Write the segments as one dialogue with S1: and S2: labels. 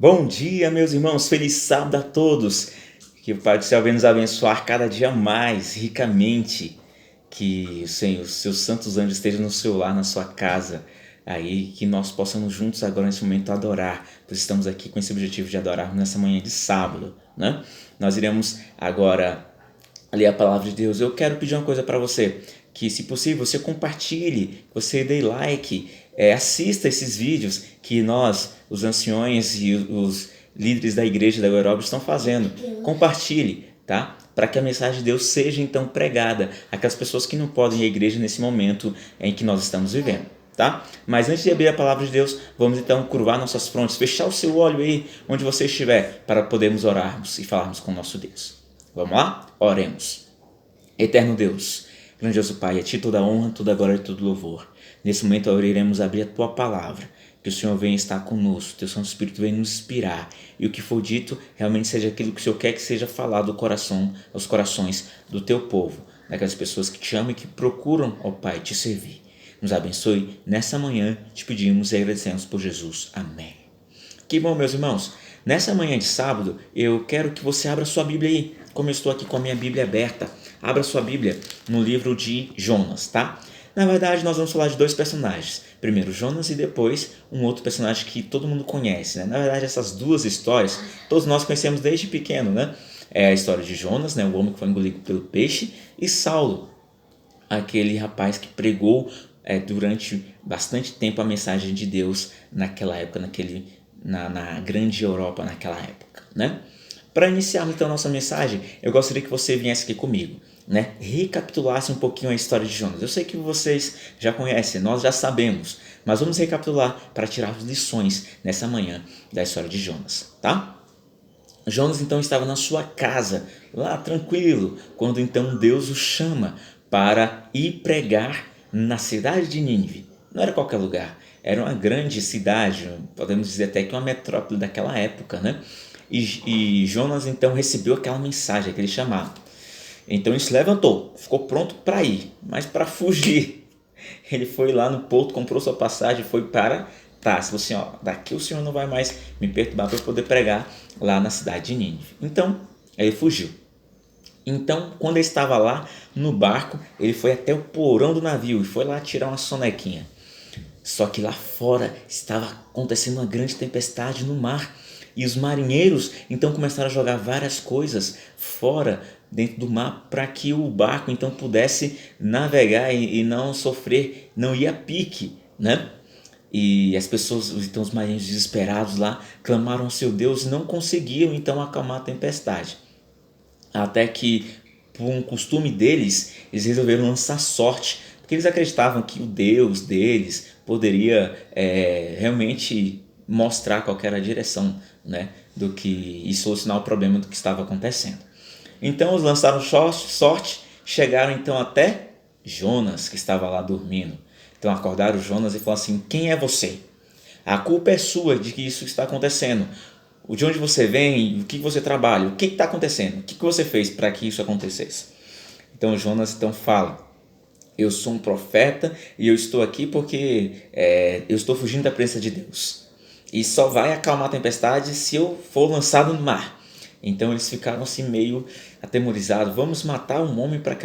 S1: Bom dia, meus irmãos, feliz sábado a todos. Que o Pai do Céu venha nos abençoar cada dia mais, ricamente. Que o Senhor, os seus santos anjos estejam no seu lar, na sua casa. Aí, que nós possamos juntos agora nesse momento adorar, pois estamos aqui com esse objetivo de adorar nessa manhã de sábado, né? Nós iremos agora ler a palavra de Deus. Eu quero pedir uma coisa para você, que se possível você compartilhe, você dê like, assista esses vídeos que nós, os anciões e os líderes da igreja da Europa estão fazendo. Compartilhe, tá? Para que a mensagem de Deus seja então pregada àquelas pessoas que não podem ir à igreja nesse momento em que nós estamos vivendo. Tá? Mas antes de abrir a palavra de Deus, vamos então curvar nossas frontes, fechar o seu olho aí onde você estiver, para podermos orarmos e falarmos com o nosso Deus. Vamos lá? Oremos. Eterno Deus, grandioso Pai, a Ti toda honra, toda glória e todo louvor. Nesse momento iremos abrir a Tua palavra, que o Senhor venha estar conosco, Teu Santo Espírito venha nos inspirar, e o que for dito realmente seja aquilo que o Senhor quer que seja falado aos corações do Teu povo, daquelas pessoas que Te amam e que procuram, ó Pai, Te servir. Nos abençoe nessa manhã, te pedimos e agradecemos por Jesus. Amém. Que bom, meus irmãos. Nessa manhã de sábado, eu quero que você abra sua Bíblia aí, como eu estou aqui com a minha Bíblia aberta. Abra sua Bíblia no livro de Jonas, tá? Na verdade, nós vamos falar de dois personagens. Primeiro Jonas e depois um outro personagem que todo mundo conhece, né? Na verdade, essas duas histórias, todos nós conhecemos desde pequeno, né? É a história de Jonas, né? O homem que foi engolido pelo peixe, e Saulo, aquele rapaz que pregou durante bastante tempo a mensagem de Deus naquela época, na grande Europa naquela época, né? Para iniciarmos então a nossa mensagem, eu gostaria que você viesse aqui comigo, né? Recapitulasse um pouquinho a história de Jonas. Eu sei que vocês já conhecem, nós já sabemos, mas vamos recapitular para tirar as lições nessa manhã da história de Jonas, tá? Jonas então estava na sua casa, lá tranquilo, quando então Deus o chama para ir pregar na cidade de Nínive. Não era qualquer lugar, era uma grande cidade, podemos dizer até que uma metrópole daquela época, né? E Jonas então recebeu aquela mensagem, aquele chamado. Então ele se levantou, ficou pronto para ir, mas para fugir. Ele foi lá no porto, comprou sua passagem, foi para Tarso. Falou assim, ó, daqui o Senhor não vai mais me perturbar para eu poder pregar lá na cidade de Nínive. Então ele fugiu. Então, quando ele estava lá no barco, ele foi até o porão do navio e foi lá tirar uma sonequinha. Só que lá fora estava acontecendo uma grande tempestade no mar. E os marinheiros então começaram a jogar várias coisas fora, dentro do mar, para que o barco então pudesse navegar e não sofrer, não ir a pique, né? E as pessoas, então os marinheiros desesperados lá, clamaram ao seu Deus e não conseguiam então acalmar a tempestade. Até que, por um costume deles, eles resolveram lançar sorte, porque eles acreditavam que o Deus deles poderia realmente mostrar qual era a direção, né, do que, e solucionar o problema do que estava acontecendo. Então eles lançaram sorte, chegaram então até Jonas, que estava lá dormindo. Então acordaram Jonas e falaram assim, quem é você? A culpa é sua de que isso está acontecendo. De onde você vem, o que você trabalha, o que está acontecendo, o que você fez para que isso acontecesse. Então Jonas então fala, eu sou um profeta e eu estou aqui porque eu estou fugindo da presença de Deus. E só vai acalmar a tempestade se eu for lançado no mar. Então eles ficaram assim meio atemorizados, vamos matar um homem para que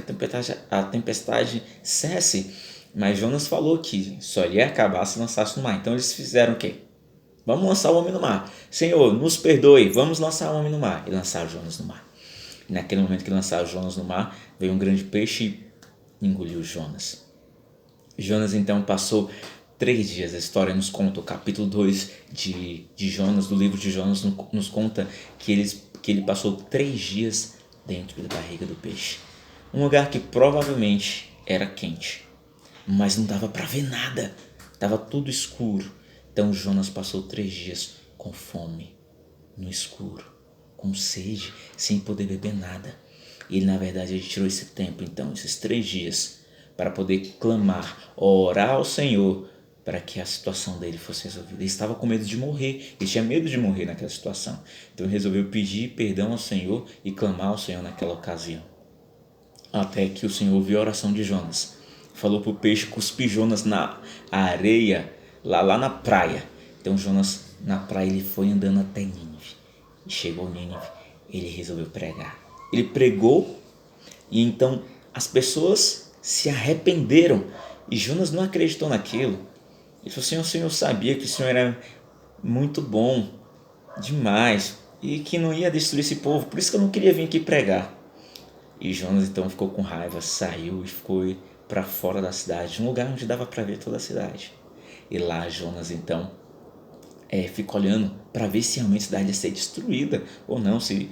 S1: a tempestade cesse. Mas Jonas falou que só ia acabar se lançasse no mar. Então eles fizeram o quê? Vamos lançar o homem no mar. Senhor, nos perdoe, vamos lançar o homem no mar. E lançaram Jonas no mar. E naquele momento que lançaram Jonas no mar, veio um grande peixe e engoliu Jonas. Jonas então passou 3 dias. A história nos conta, o capítulo 2 de Jonas, do livro de Jonas, nos conta que ele passou 3 dias dentro da barriga do peixe. Um lugar que provavelmente era quente, mas não dava para ver nada. Estava tudo escuro. Então Jonas passou 3 dias com fome, no escuro, com sede, sem poder beber nada. E ele, na verdade, ele tirou esse tempo, então, esses 3 dias, para poder clamar, orar ao Senhor, para que a situação dele fosse resolvida. Ele estava com medo de morrer, ele tinha medo de morrer naquela situação. Então ele resolveu pedir perdão ao Senhor e clamar ao Senhor naquela ocasião. Até que o Senhor ouviu a oração de Jonas. Falou para o peixe cuspir Jonas na areia, lá na praia. Então Jonas na praia, ele foi andando até Nínive. E chegou em Nínive, ele resolveu pregar. Ele pregou e então as pessoas se arrependeram. E Jonas não acreditou naquilo. Ele falou assim: o Senhor sabia que o Senhor era muito bom, demais, e que não ia destruir esse povo, por isso que eu não queria vir aqui pregar. E Jonas então ficou com raiva, saiu e foi para fora da cidade, um lugar onde dava para ver toda a cidade. E lá Jonas então fica olhando para ver se realmente a cidade ia ser destruída ou não, se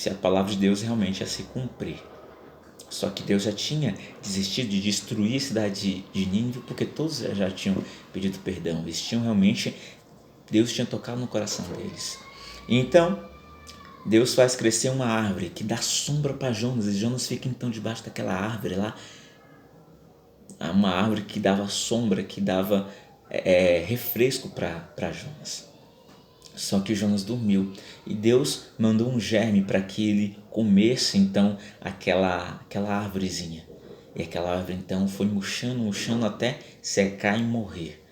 S1: a palavra de Deus realmente ia se cumprir. Só que Deus já tinha desistido de destruir a cidade de Nínive, porque todos já tinham pedido perdão. Eles tinham realmente, Deus tinha tocado no coração deles. E então Deus faz crescer uma árvore que dá sombra para Jonas, e Jonas fica então debaixo daquela árvore lá, uma árvore que dava sombra, que dava refresco para Jonas. Só que Jonas dormiu e Deus mandou um germe para que ele comesse então aquela árvorezinha. E aquela árvore então foi murchando até secar e morrer.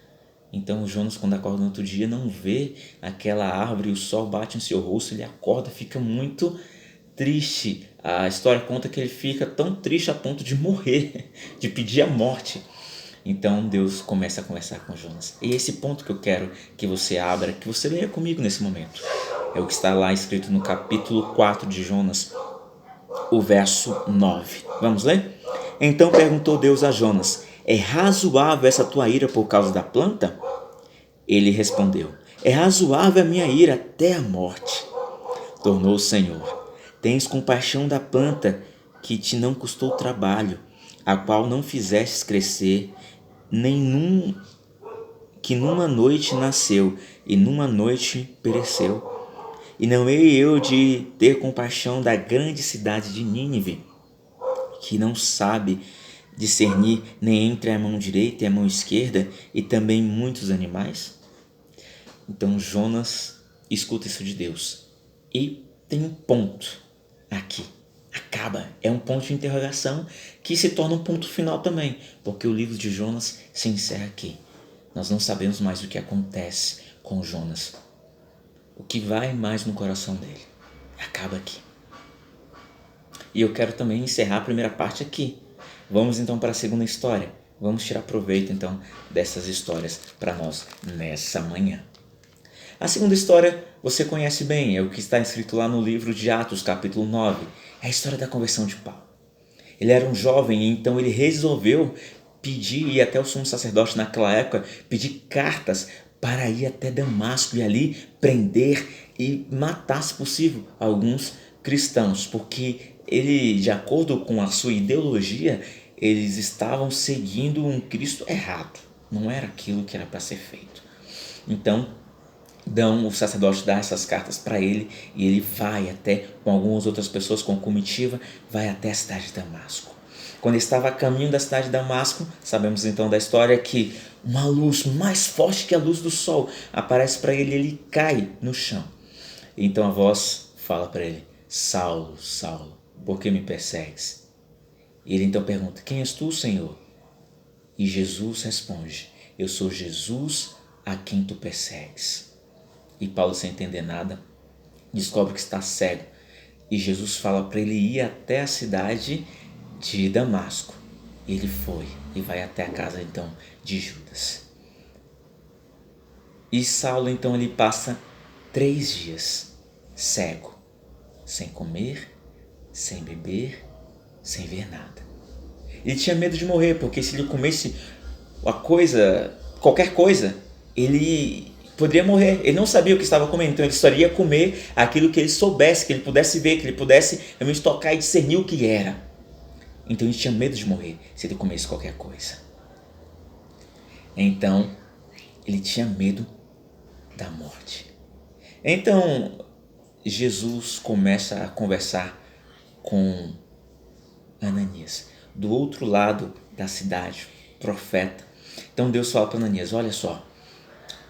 S1: Então Jonas, quando acorda no outro dia, não vê aquela árvore, o sol bate no seu rosto, ele acorda, fica muito triste. A história conta que ele fica tão triste a ponto de morrer, de pedir a morte. Então Deus começa a conversar com Jonas. E esse ponto que eu quero que você abra, que você leia comigo nesse momento, é o que está lá escrito no capítulo 4 de Jonas, o verso 9. Vamos ler? Então perguntou Deus a Jonas: é razoável essa tua ira por causa da planta? Ele respondeu: é razoável a minha ira até a morte. Tornou o Senhor: tens compaixão da planta que te não custou trabalho, a qual não fizestes crescer, que numa noite nasceu e numa noite pereceu. E não hei eu de ter compaixão da grande cidade de Nínive, que não sabe discernir nem entre a mão direita e a mão esquerda, e também muitos animais? Então Jonas escuta isso de Deus. E tem um ponto aqui. Acaba. É um ponto de interrogação que se torna um ponto final também, porque o livro de Jonas se encerra aqui. Nós não sabemos mais o que acontece com Jonas. O que vai mais no coração dele. Acaba aqui. E eu quero também encerrar a primeira parte aqui. Vamos então para a segunda história. Vamos tirar proveito então dessas histórias para nós nessa manhã. A segunda história você conhece bem, é o que está escrito lá no livro de Atos, capítulo 9. É a história da conversão de Paulo. Ele era um jovem e então ele resolveu ir até o sumo sacerdote naquela época, pedir cartas para ir até Damasco e ali prender e matar, se possível, alguns cristãos, porque ele, de acordo com a sua ideologia, eles estavam seguindo um Cristo errado. Não era aquilo que era para ser feito. Então, o sacerdote dá essas cartas para ele e ele vai até, com algumas outras pessoas, com comitiva, vai até a cidade de Damasco. Quando ele estava a caminho da cidade de Damasco, sabemos então da história que uma luz mais forte que a luz do sol aparece para ele e ele cai no chão. Então a voz fala para ele: Saulo, Saulo, por que me persegues? E ele então pergunta: quem és tu, Senhor? E Jesus responde: eu sou Jesus a quem tu persegues. E Paulo, sem entender nada, descobre que está cego. E Jesus fala para ele ir até a cidade de Damasco. E ele foi e vai até a casa então de Judas. E Saulo então ele passa 3 dias cego, sem comer, sem beber, sem ver nada. Ele tinha medo de morrer, porque se ele comesse qualquer coisa, ele poderia morrer. Ele não sabia o que estava comendo, então ele só iria comer aquilo que ele soubesse, que ele pudesse ver, que ele pudesse realmente tocar e discernir o que era. Então ele tinha medo de morrer se ele comesse qualquer coisa. Então ele tinha medo da morte. Então Jesus começa a conversar com Ananias, do outro lado da cidade, profeta. Então Deus fala para Ananias: olha só,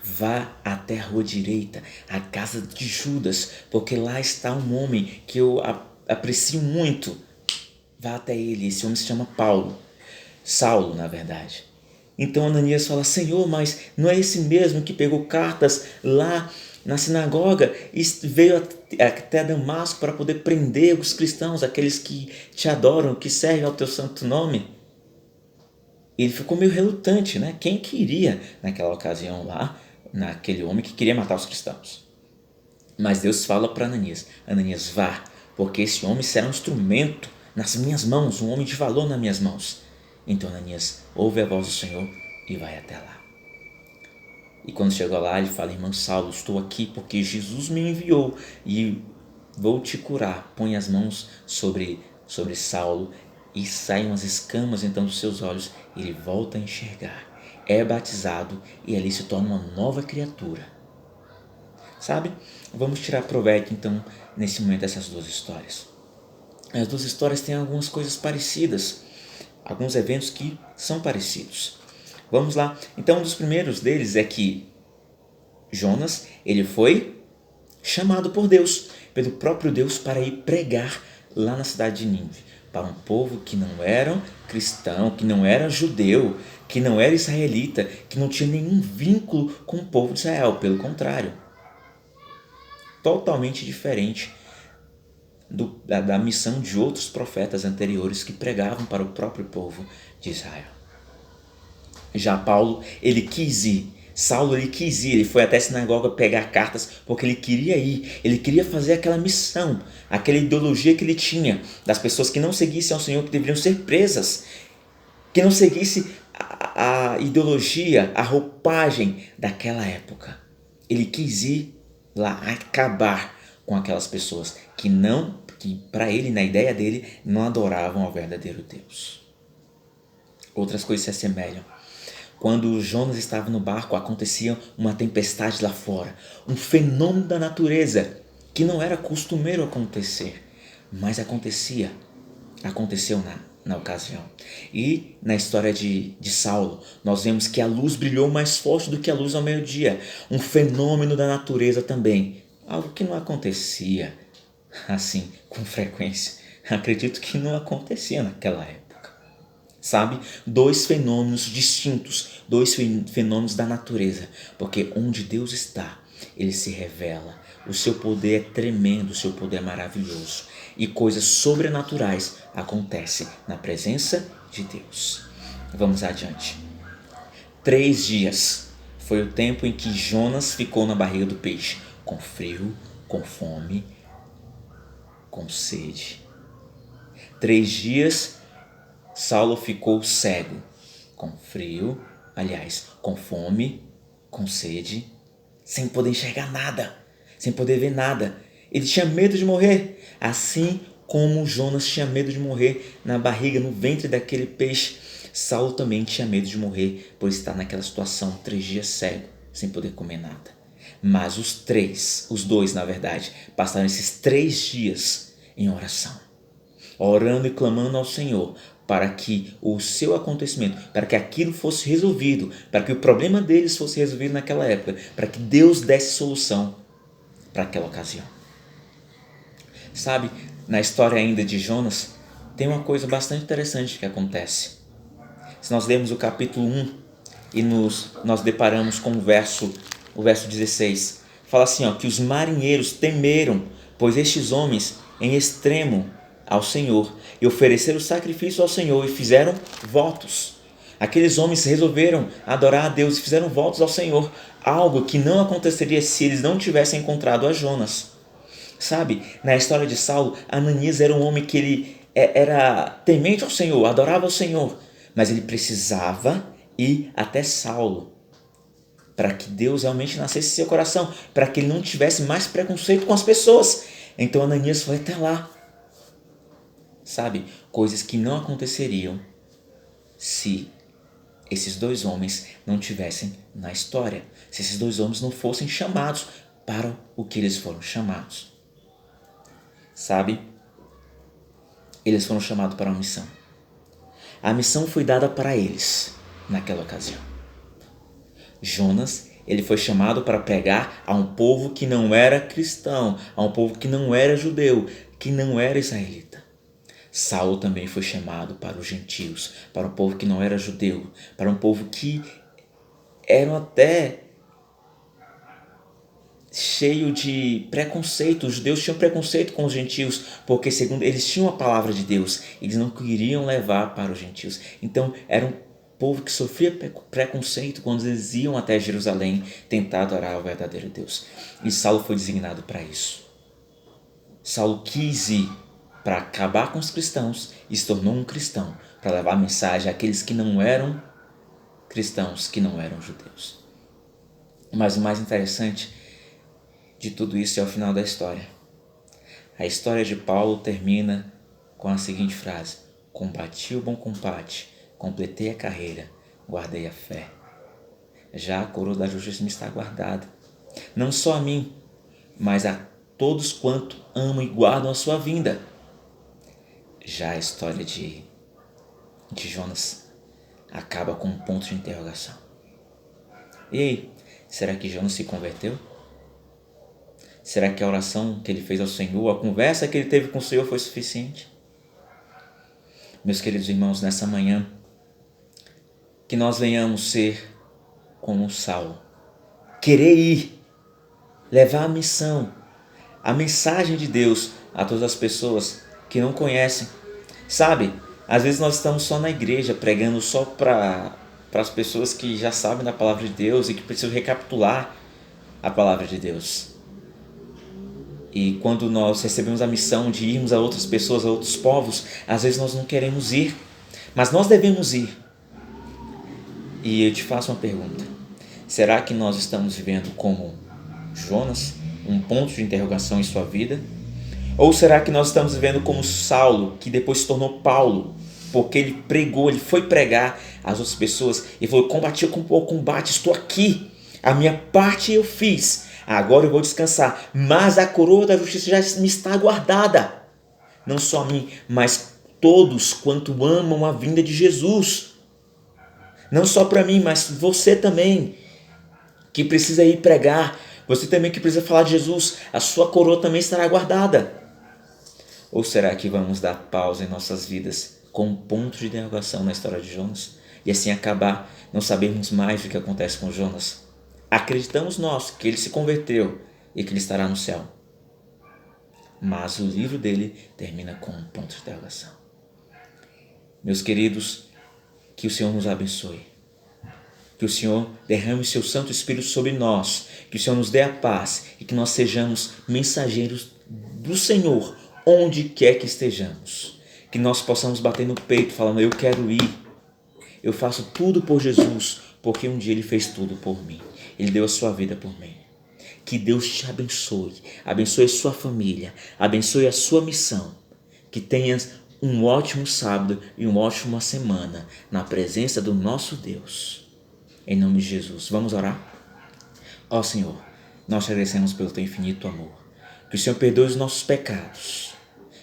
S1: vá até a rua direita, a casa de Judas, porque lá está um homem que eu aprecio muito. Vá até ele. Esse homem se chama Saulo, na verdade. Então Ananias fala: Senhor, mas não é esse mesmo que pegou cartas lá na sinagoga e veio até Damasco para poder prender os cristãos, aqueles que te adoram, que servem ao teu santo nome? Ele ficou meio relutante, né? Quem queria, naquela ocasião lá, naquele homem que queria matar os cristãos? Mas Deus fala para Ananias: Ananias, vá, porque esse homem será um instrumento nas minhas mãos, um homem de valor nas minhas mãos. Então Ananias ouve a voz do Senhor e vai até lá. E quando chegou lá, ele fala: irmão Saulo, estou aqui porque Jesus me enviou e vou te curar. Põe as mãos sobre Saulo e saem umas escamas então dos seus olhos. Ele volta a enxergar, é batizado e ali se torna uma nova criatura. Sabe? Vamos tirar proveito então nesse momento dessas duas histórias. As duas histórias têm algumas coisas parecidas, alguns eventos que são parecidos. Vamos lá. Então, um dos primeiros deles é que Jonas, ele foi chamado por Deus, pelo próprio Deus, para ir pregar lá na cidade de Nínive, para um povo que não era cristão, que não era judeu, que não era israelita, que não tinha nenhum vínculo com o povo de Israel, pelo contrário, totalmente diferente da missão de outros profetas anteriores que pregavam para o próprio povo de Israel. Já Paulo, ele quis ir. Saulo, ele quis ir. Ele foi até a sinagoga pegar cartas porque ele queria ir. Ele queria fazer aquela missão, aquela ideologia que ele tinha das pessoas que não seguissem ao Senhor, que deveriam ser presas, que não seguissem a ideologia, a roupagem daquela época. Ele quis ir lá acabar com aquelas pessoas que para ele, na ideia dele, não adoravam ao verdadeiro Deus. Outras coisas se assemelham. Quando Jonas estava no barco, acontecia uma tempestade lá fora, um fenômeno da natureza que não era costumeiro acontecer, mas aconteceu na ocasião. E na história de Saulo, nós vemos que a luz brilhou mais forte do que a luz ao meio-dia, um fenômeno da natureza também, algo que não acontecia assim com frequência. Acredito que não acontecia naquela época. Sabe? Dois fenômenos distintos, dois fenômenos da natureza, porque onde Deus está, ele se revela. O seu poder é tremendo, o seu poder é maravilhoso. E coisas sobrenaturais acontecem na presença de Deus. Vamos adiante. 3 dias foi o tempo em que Jonas ficou na barriga do peixe, com frio, com fome, com sede. 3 dias Saulo ficou cego, com frio, com fome, com sede, sem poder enxergar nada, sem poder ver nada. Ele tinha medo de morrer, assim como Jonas tinha medo de morrer na barriga, no ventre daquele peixe. Saulo também tinha medo de morrer por estar naquela situação, 3 dias cego, sem poder comer nada. Mas os dois, na verdade, passaram esses 3 dias em oração, orando e clamando ao Senhor, para que o seu acontecimento, para que aquilo fosse resolvido, para que o problema deles fosse resolvido naquela época, para que Deus desse solução para aquela ocasião. Sabe, na história ainda de Jonas, tem uma coisa bastante interessante que acontece. Se nós lermos o capítulo 1 e nós deparamos com o verso 16, fala assim, que os marinheiros temeram, pois estes homens em extremo ao Senhor e ofereceram sacrifício ao Senhor e fizeram votos. Aqueles homens resolveram adorar a Deus e fizeram votos ao Senhor, algo que não aconteceria se eles não tivessem encontrado a Jonas. Sabe, na história de Saulo, Ananias era um homem que ele era temente ao Senhor, adorava ao Senhor, mas ele precisava ir até Saulo para que Deus realmente nascesse em seu coração, para que ele não tivesse mais preconceito com as pessoas. Então Ananias foi até lá. Sabe, coisas que não aconteceriam se esses 2 homens não tivessem na história, se esses 2 homens não fossem chamados para o que eles foram chamados. Sabe, eles foram chamados para uma missão. A missão foi dada para eles naquela ocasião. Jonas, ele foi chamado para pregar a um povo que não era cristão, a um povo que não era judeu, que não era israelita. Saulo também foi chamado para os gentios, para um povo que não era judeu, para um povo que eram até cheio de preconceito. Os judeus tinham preconceito com os gentios, porque segundo eles tinham a palavra de Deus, eles não queriam levar para os gentios. Então era um povo que sofria preconceito quando eles iam até Jerusalém tentar adorar o verdadeiro Deus. E Saulo foi designado para isso. Saulo quis ir para acabar com os cristãos e se tornou um cristão, para levar a mensagem àqueles que não eram cristãos, que não eram judeus. Mas o mais interessante de tudo isso é o final da história. A história de Paulo termina com a seguinte frase: combati o bom combate, completei a carreira, guardei a fé. Já a coroa da justiça me está guardada, não só a mim, mas a todos quanto amam e guardam a sua vinda. Já a história de Jonas acaba com um ponto de interrogação. E aí, será que Jonas se converteu? Será que a oração que ele fez ao Senhor, a conversa que ele teve com o Senhor foi suficiente? Meus queridos irmãos, nessa manhã, que nós venhamos ser como Saulo, querer ir, levar a missão, a mensagem de Deus a todas as pessoas que não conhecem. Sabe, às vezes nós estamos só na igreja pregando só para as pessoas que já sabem da palavra de Deus e que precisam recapitular a palavra de Deus. E quando nós recebemos a missão de irmos a outras pessoas, a outros povos, às vezes nós não queremos ir, mas nós devemos ir. E eu te faço uma pergunta: será que nós estamos vivendo como Jonas, um ponto de interrogação em sua vida? Ou será que nós estamos vivendo como Saulo, que depois se tornou Paulo, porque ele pregou, ele foi pregar às outras pessoas e falou: combati o combate, estou aqui, a minha parte eu fiz, agora eu vou descansar, mas a coroa da justiça já me está guardada, não só a mim, mas todos quanto amam a vinda de Jesus, não só para mim, mas você também, que precisa ir pregar, você também que precisa falar de Jesus, a sua coroa também estará guardada. Ou será que vamos dar pausa em nossas vidas com um ponto de interrogação na história de Jonas e assim acabar não sabermos mais o que acontece com Jonas? Acreditamos nós que ele se converteu e que ele estará no céu, mas o livro dele termina com um ponto de interrogação. Meus queridos, que o Senhor nos abençoe, que o Senhor derrame o seu Santo Espírito sobre nós, que o Senhor nos dê a paz e que nós sejamos mensageiros do Senhor onde quer que estejamos, que nós possamos bater no peito falando: eu quero ir, eu faço tudo por Jesus, porque um dia Ele fez tudo por mim, Ele deu a sua vida por mim. Que Deus te abençoe, abençoe a sua família, abençoe a sua missão, que tenhas um ótimo sábado e uma ótima semana na presença do nosso Deus. Em nome de Jesus, vamos orar? Ó Senhor, nós te agradecemos pelo teu infinito amor, que o Senhor perdoe os nossos pecados.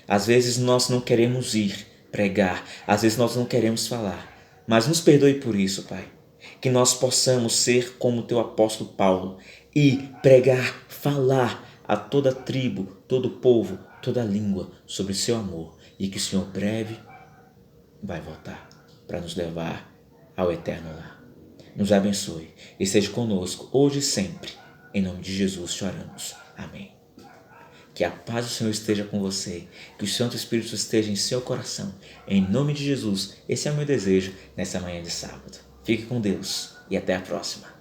S1: Às vezes nós não queremos ir pregar, às vezes nós não queremos falar, mas nos perdoe por isso, Pai. Que nós possamos ser como o teu apóstolo Paulo e pregar, falar a toda tribo, todo povo, toda língua sobre o seu amor, e que o Senhor breve vai voltar para nos levar ao eterno lar. Nos abençoe e seja conosco hoje e sempre. Em nome de Jesus te oramos. Amém. Que a paz do Senhor esteja com você, que o Santo Espírito esteja em seu coração. Em nome de Jesus, esse é o meu desejo nessa manhã de sábado. Fique com Deus e até a próxima.